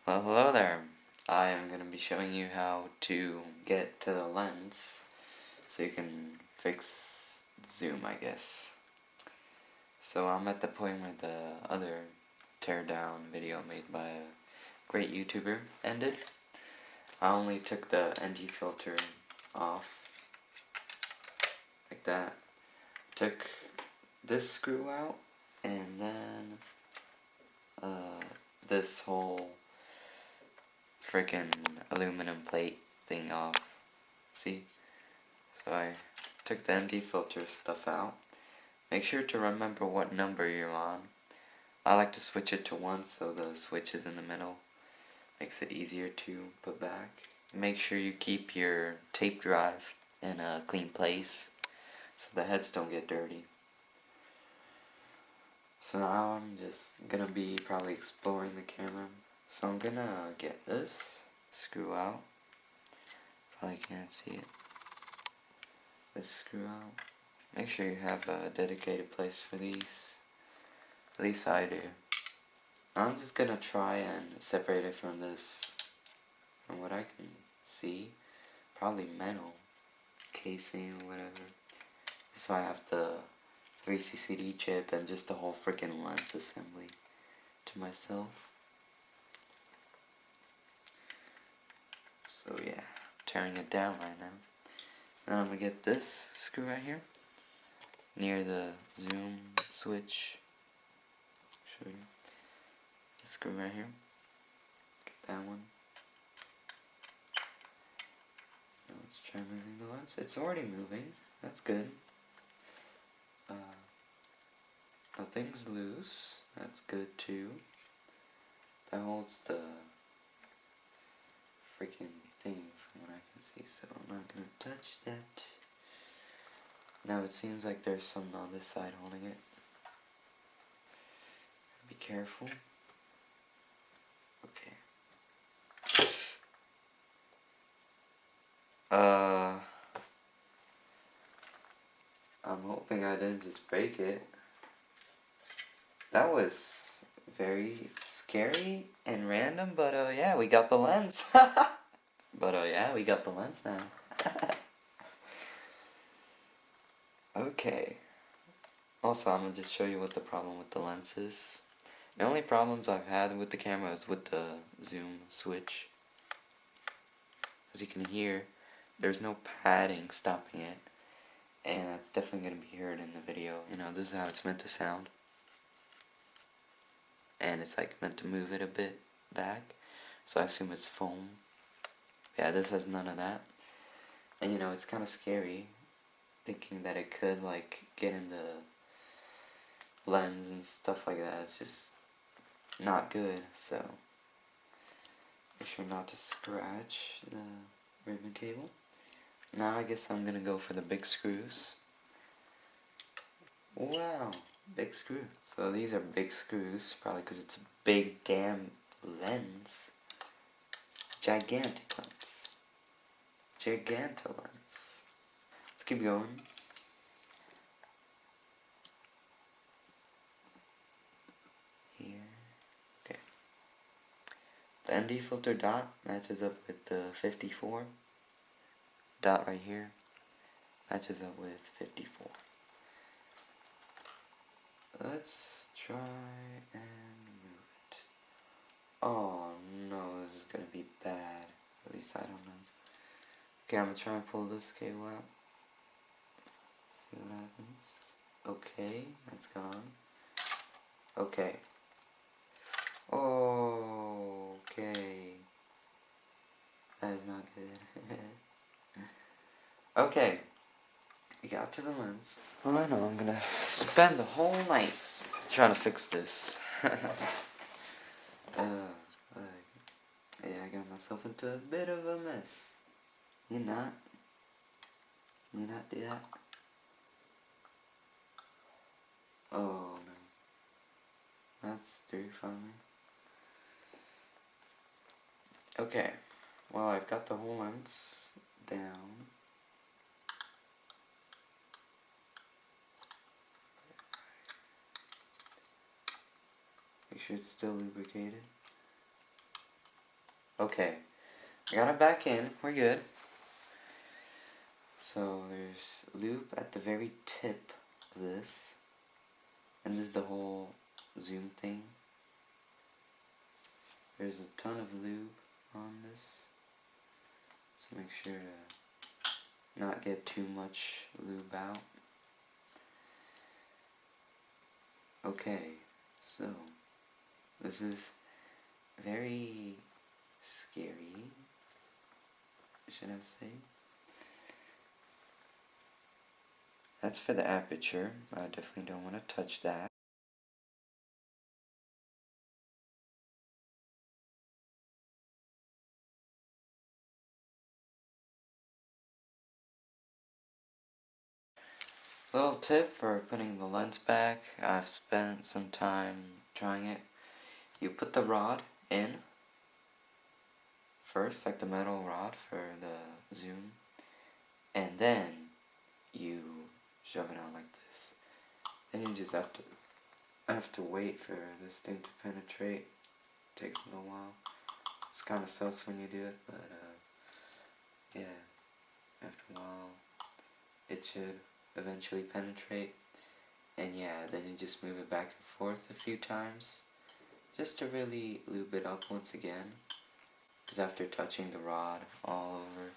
Well, hello there. I am going to be showing you how to get to the lens so you can fix zoom, I guess. So I'm at the point where the other teardown video made by a great YouTuber ended. I only took the ND filter off, like that. Took this screw out, and then this whole freaking aluminum plate thing off. See? So I took the ND filter stuff out. Make sure to remember what number you're on. I like to switch it to 1 so the switch is in the middle. Makes it easier to put back. Make sure you keep your tape drive in a clean place so the heads don't get dirty. So now I'm just gonna be probably exploring the camera. So I'm gonna get this screw out. Probably can't see it. This screw out. Make sure you have a dedicated place for these. At least I do. I'm just gonna try and separate it from this, from what I can see. Probably metal casing or whatever. So I have the 3CCD chip and just the whole freaking lens assembly to myself. So yeah, tearing it down right now. Then I'm gonna get this screw right here near the zoom switch. Show you. This screw right here. Get that one. Now let's try moving the lens. It's already moving. That's good. Nothing's loose. That's good too. That holds the freaking thing from what I can see, so I'm not gonna touch that. Now it seems like there's something on this side holding it. Be careful. Okay. I'm hoping I didn't just break it. That was very scary and random, but yeah, we got the lens. But yeah, we got the lens now. Okay. Also, I'm gonna just show you what the problem with the lens is. The only problems I've had with the camera is with the zoom switch. As you can hear, there's no padding stopping it. And that's definitely gonna be heard in the video. You know, this is how it's meant to sound. And it's like meant to move it a bit back. So I assume it's foam. Yeah, this has none of that. And you know, it's kind of scary thinking that it could like get in the lens and stuff like that. It's just not good, so make sure not to scratch the ribbon cable. Now I guess I'm gonna go for the big screws. Wow, big screw. So these are big screws, probably because it's a big damn lens. It's gigantic lens. Gigantolens. Let's keep going. Here. Okay. The ND filter dot matches up with the 54. Dot right here matches up with 54. Let's try and move it. Oh no, this is gonna be bad. At least I don't know. Okay, I'm gonna try and pull this cable out. See what happens. Okay, that's gone. Okay. Okay. That is not good. Okay. We got to the lens. Well, I know I'm gonna spend the whole night trying to fix this. Yeah, I got myself into a bit of a mess. You not? You not do that? Oh no. That's through finally. Okay. Well, I've got the whole lens down. Make sure it's still lubricated. Okay, I got it back in. We're good. So there's lube at the very tip of this, and this is the whole zoom thing. There's a ton of lube on this, so make sure to not get too much lube out. Okay, so this is very scary, should I say? That's for the aperture. I definitely don't want to touch that. Little tip for putting the lens back. I've spent some time trying it. You put the rod in first, like the metal rod for the zoom, and then you shove it out like this. Then you just have to wait for this thing to penetrate. It takes a little while. It's kind of sus when you do it, but yeah, after a while it should eventually penetrate. And yeah, then you just move it back and forth a few times just to really lube it up once again, because after touching the rod all over,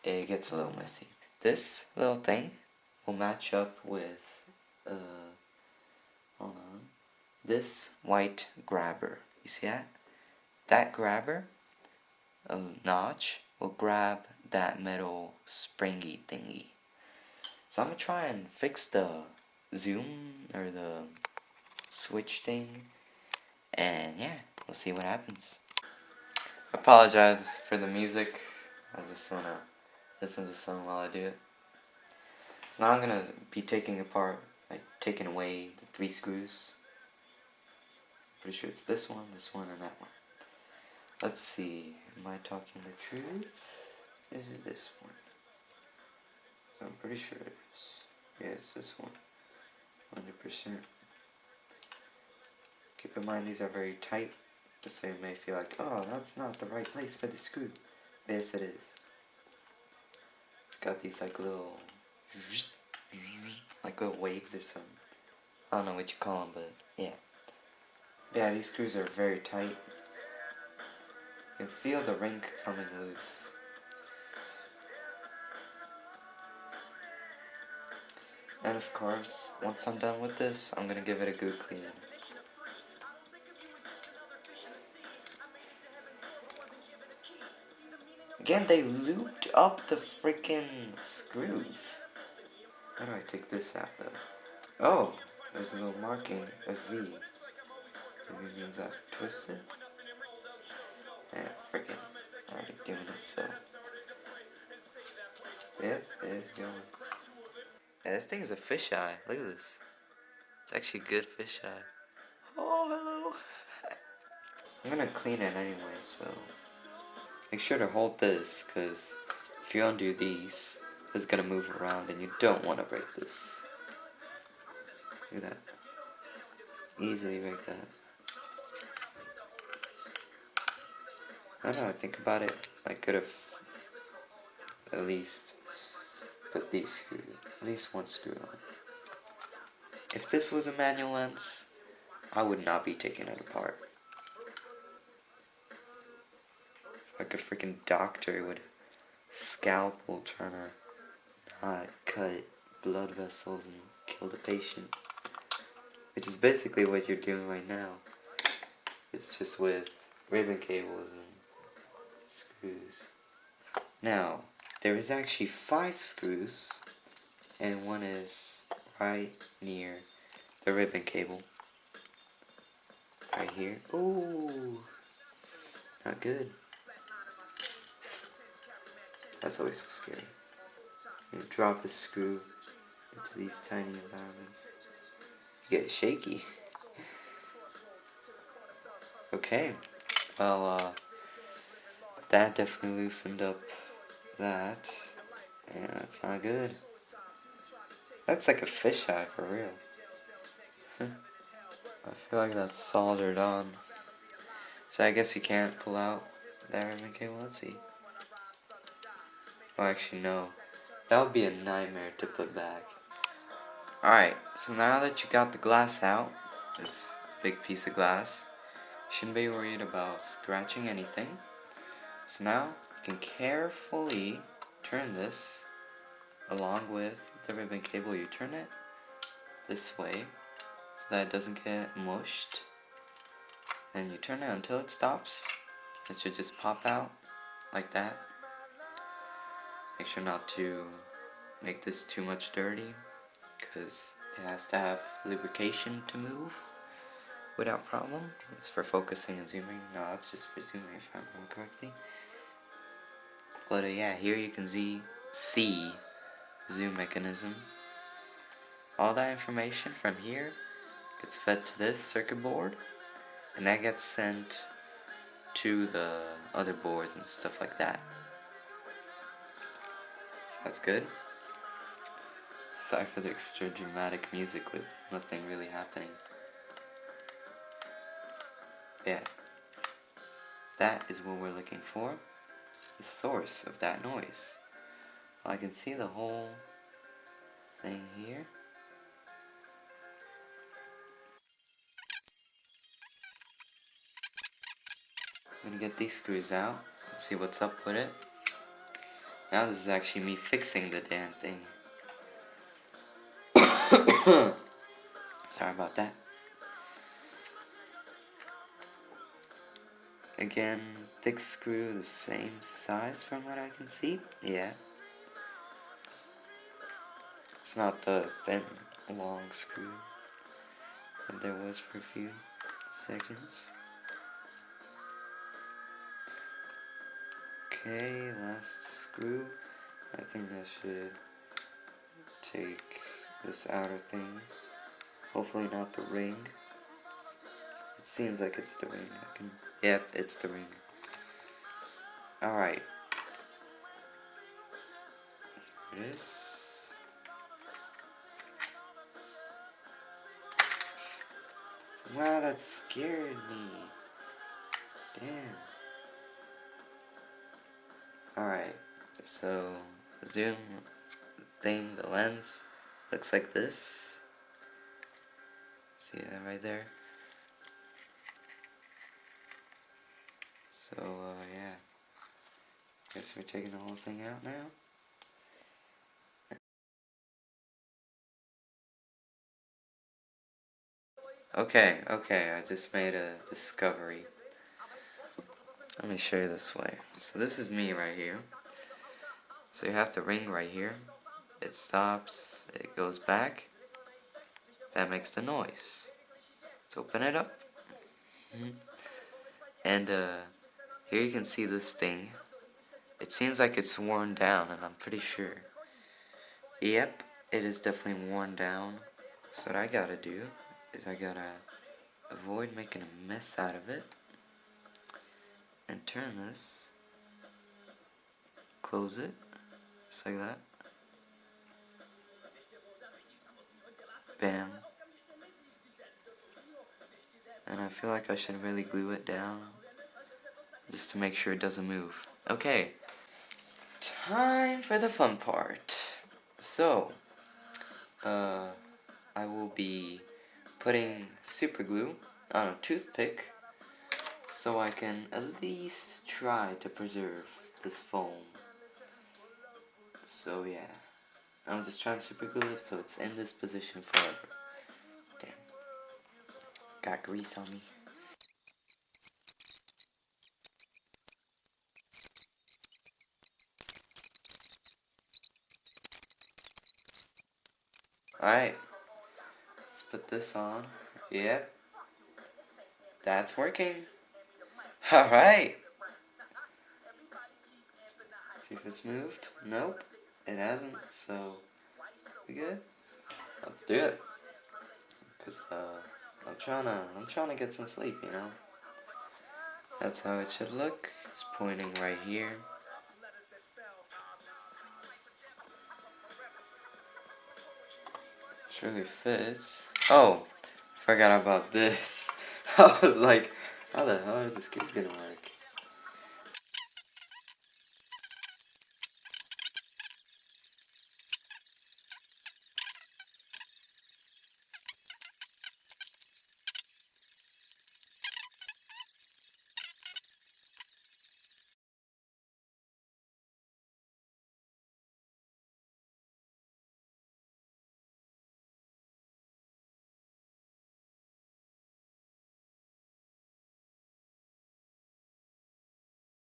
it gets a little messy. This little thing will match up with hold on, this white grabber. You see that? That grabber, a notch, will grab that metal springy thingy. So I'm gonna try and fix the zoom or the switch thing, and yeah, we'll see what happens. I apologize for the music. I just wanna listen to some while I do it. So now I'm gonna be taking taking away the 3 screws. Pretty sure it's this one, and that one. Let's see. Am I talking the truth? Is it this one? I'm pretty sure it is. Yeah, it's this one. 100%. Keep in mind these are very tight, just so you may feel like, oh, that's not the right place for the screw. Yes, it is. It's got these like little waves or something. I don't know what you call them, but yeah. Yeah, these screws are very tight. You can feel the ring coming loose. And of course, once I'm done with this, I'm gonna give it a good clean. Again, they looped up the freaking screws. How do I take this out though? Oh, there's a little marking, a V. Maybe means I've twisted. Yeah, freaking already doing it, so. Yep, it is going. Yeah, this thing is a fisheye. Look at this. It's actually a good fisheye. Oh, hello. I'm gonna clean it anyway, so. Make sure to hold this, because if you undo these, it's gonna move around and you don't want to break this. Look at that. Easily break that. I don't know, I think about it, I could have at least put these screws, at least one screw on. If this was a manual lens, I would not be taking it apart. Like a freaking doctor with a scalpel trying to not cut blood vessels and kill the patient. Which is basically what you're doing right now. It's just with ribbon cables and screws. Now, there is actually 5 screws, and one is right near the ribbon cable. Right here. Ooh, not good. That's always so scary. You drop the screw into these tiny environments. You get shaky. Okay, well, that definitely loosened up that. Yeah, that's not good. Looks like a fisheye for real. I feel like that's soldered on. So I guess you can't pull out. that ribbon cable, let's see. Oh, actually no. That would be a nightmare to put back. Alright, so now that you got the glass out, this big piece of glass, you shouldn't be worried about scratching anything. So now you can carefully turn this along with the ribbon cable. You turn it this way so that it doesn't get mushed. And you turn it until it stops. It should just pop out like that. Make sure not to make this too much dirty, because it has to have lubrication to move without problem. It's for focusing and zooming. No, that's just for zooming if I remember correctly. But yeah, here you can see zoom mechanism. All that information from here gets fed to this circuit board, and that gets sent to the other boards and stuff like that. So that's good. Sorry for the extra dramatic music with nothing really happening. Yeah, that is what we're looking for, the source of that noise. Well, I can see the whole thing here. I'm gonna get these screws out and see what's up with it. Now this is actually me fixing the damn thing. Sorry about that. Again, thick screw, the same size from what I can see. Yeah. It's not the thin, long screw that there was for a few seconds. Okay, last screw. I think I should take this outer thing. Hopefully not the ring. It seems like it's the ring. Yep, it's the ring. Alright. Here it is. Wow, that scared me. Damn. Alright, so zoom thing, the lens looks like this. See that right there? So, yeah. Guess we're taking the whole thing out now. Okay, I just made a discovery. Let me show you this way. So this is me right here. So you have the ring right here. It stops, it goes back. That makes the noise. Let's open it up. And here you can see this thing. It seems like it's worn down, and I'm pretty sure. Yep, it is definitely worn down. So what I gotta do is I gotta avoid making a mess out of it and turn this, close it, just like that. Bam. And I feel like I should really glue it down just to make sure it doesn't move. Okay, time for the fun part. So, I will be putting super glue on a toothpick so I can at least try to preserve this foam. So yeah, I'm just trying to super glue this so it's in this position forever. Damn, got grease on me. Alright, let's put this on. Yep, that's working. Alright. See if it's moved. Nope, it hasn't, so we good? Let's do it. Cause I'm trying to get some sleep, you know? That's how it should look. It's pointing right here. Surely fits. Oh, forgot about this. I was like, how the hell are the screws gonna work?